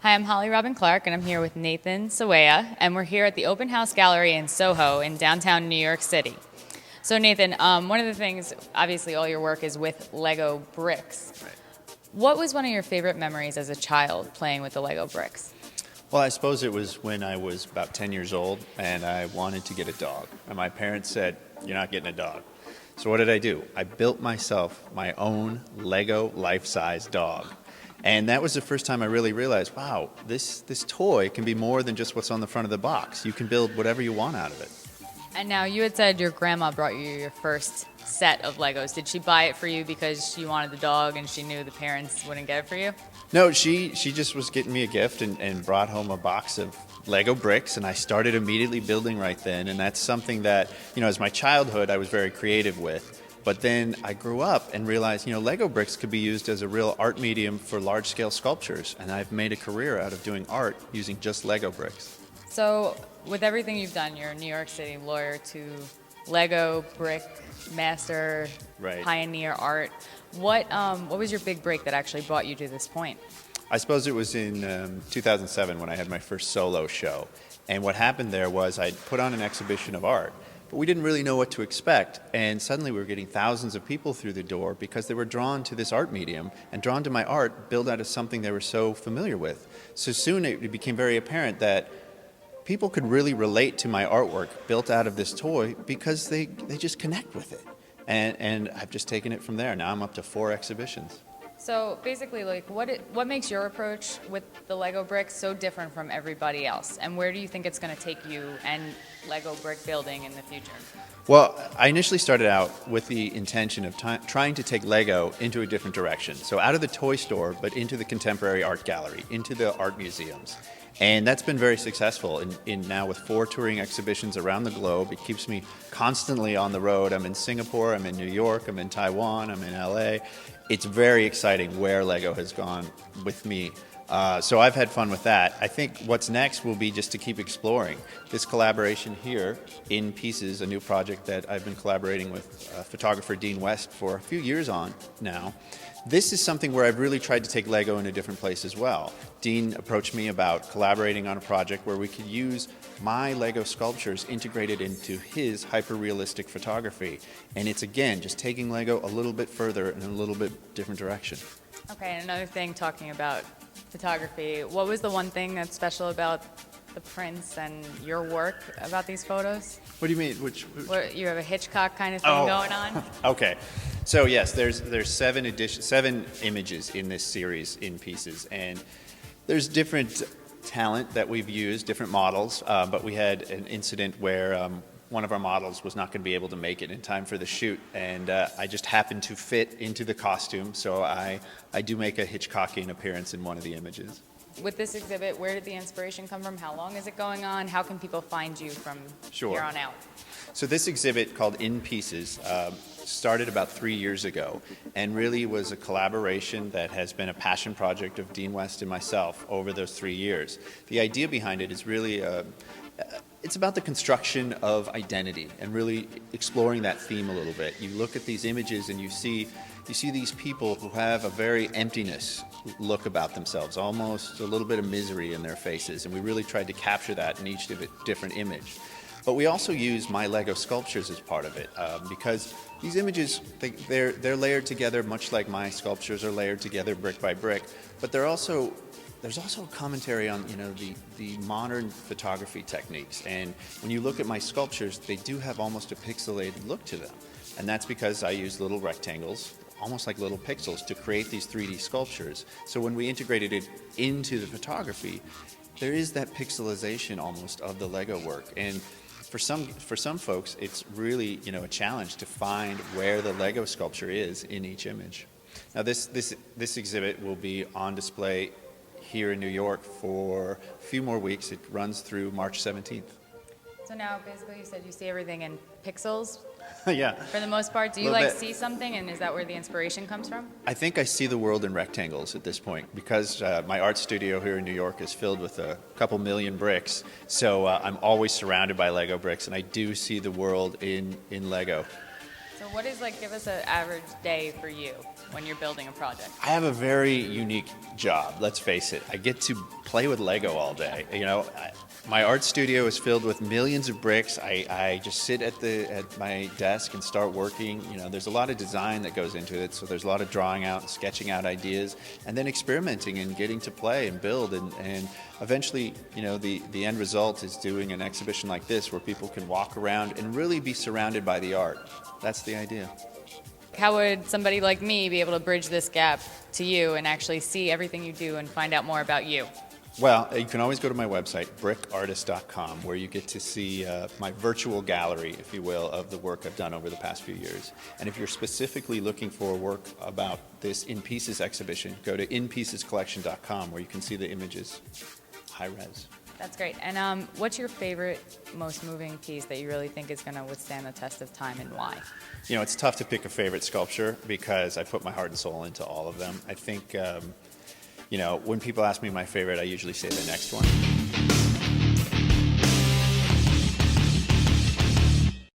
Hi, I'm Holly Robin Clark, and I'm here with Nathan Sawaya, and we're here at the Open House Gallery in SOHO in downtown New York City. So Nathan, one of the things, obviously all your work is with Lego bricks. Right. What was one of your favorite memories as a child playing with the Lego bricks? Well, I suppose it was when I was about 10 years old and I wanted to get a dog. And my parents said, "You're not getting a dog." So what did I do? I built myself my own Lego life-size dog. And that was the first time I really realized, wow, this toy can be more than just what's on the front of the box. You can build whatever you want out of it. And now you had said your grandma brought you your first set of Legos. Did she buy it for you because she wanted the dog and she knew the parents wouldn't get it for you? No, she just was getting me a gift and brought home a box of Lego bricks, and I started immediately building right then. And that's something that, as my childhood, I was very creative with. But then I grew up and realized, Lego bricks could be used as a real art medium for large-scale sculptures. And I've made a career out of doing art using just Lego bricks. So with everything you've done, you're a New York City lawyer to Lego brick master, Right. pioneer art. What was your big break that actually brought you to this point? I suppose it was in 2007 when I had my first solo show. And what happened there was I'd put on an exhibition of art, but we didn't really know what to expect. And suddenly we were getting thousands of people through the door because they were drawn to this art medium and drawn to my art built out of something they were so familiar with. So soon it became very apparent that people could really relate to my artwork built out of this toy because they just connect with it. And I've just taken it from there. Now I'm up to 4 exhibitions. So basically, what makes your approach with the Lego bricks so different from everybody else? And where do you think it's going to take you and Lego brick building in the future? Well, I initially started out with the intention of trying to take Lego into a different direction. So out of the toy store, but into the contemporary art gallery, into the art museums. And that's been very successful in now with 4 touring exhibitions around the globe. It keeps me constantly on the road. I'm in Singapore, I'm in New York, I'm in Taiwan, I'm in LA. It's very exciting where Lego has gone with me. So I've had fun with that. I think what's next will be just to keep exploring. This collaboration here, In Pieces, a new project that I've been collaborating with photographer Dean West for a few years on now. This is something where I've really tried to take Lego in a different place as well. Dean approached me about collaborating on a project where we could use my Lego sculptures integrated into his hyper-realistic photography. And it's, again, just taking Lego a little bit further in a little bit different direction. Okay, and another thing, talking about photography, what was the one thing that's special about the prints and your work about these photos? What do you mean? What, you have a Hitchcock kind of thing going on? Okay. So yes, there's 7 images in this series In Pieces, and there's different talent that we've used, different models, but we had an incident where one of our models was not going to be able to make it in time for the shoot, and I just happened to fit into the costume, so I do make a Hitchcockian appearance in one of the images. With this exhibit, where did the inspiration come from? How long is it going on? How can people find you from here on out? So this exhibit called In Pieces started about 3 years ago and really was a collaboration that has been a passion project of Dean West and myself over those 3 years. The idea behind it is really it's about the construction of identity and really exploring that theme a little bit. You look at these images and you see these people who have a very emptiness look about themselves, almost a little bit of misery in their faces, and we really tried to capture that in each different image. But we also use my Lego sculptures as part of it because these images, they're layered together much like my sculptures are layered together brick by brick, but there's also a commentary on the modern photography techniques. And when you look at my sculptures, they do have almost a pixelated look to them. And that's because I use little rectangles, almost like little pixels, to create these 3D sculptures. So when we integrated it into the photography, there is that pixelization almost of the Lego work. And for some folks, it's really a challenge to find where the Lego sculpture is in each image. Now this exhibit will be on display here in New York for a few more weeks. It runs through March 17th. So now, basically, you said you see everything in pixels? Yeah. For the most part, do you see something, and is that where the inspiration comes from? I think I see the world in rectangles at this point because my art studio here in New York is filled with a couple million bricks. So I'm always surrounded by Lego bricks, and I do see the world in Lego. So what is give us an average day for you when you're building a project? I have a very unique job, let's face it. I get to play with Lego all day. My art studio is filled with millions of bricks. I just sit at my desk and start working. There's a lot of design that goes into it, so there's a lot of drawing out and sketching out ideas, and then experimenting and getting to play and build. And eventually, the end result is doing an exhibition like this where people can walk around and really be surrounded by the art. That's the idea. How would somebody like me be able to bridge this gap to you and actually see everything you do and find out more about you? Well, you can always go to my website, brickartist.com, where you get to see my virtual gallery, if you will, of the work I've done over the past few years. And if you're specifically looking for work about this In Pieces exhibition, go to inpiecescollection.com, where you can see the images, high res. That's great. And what's your favorite, most moving piece that you really think is going to withstand the test of time, and why? It's tough to pick a favorite sculpture because I put my heart and soul into all of them. I think, when people ask me my favorite, I usually say the next one.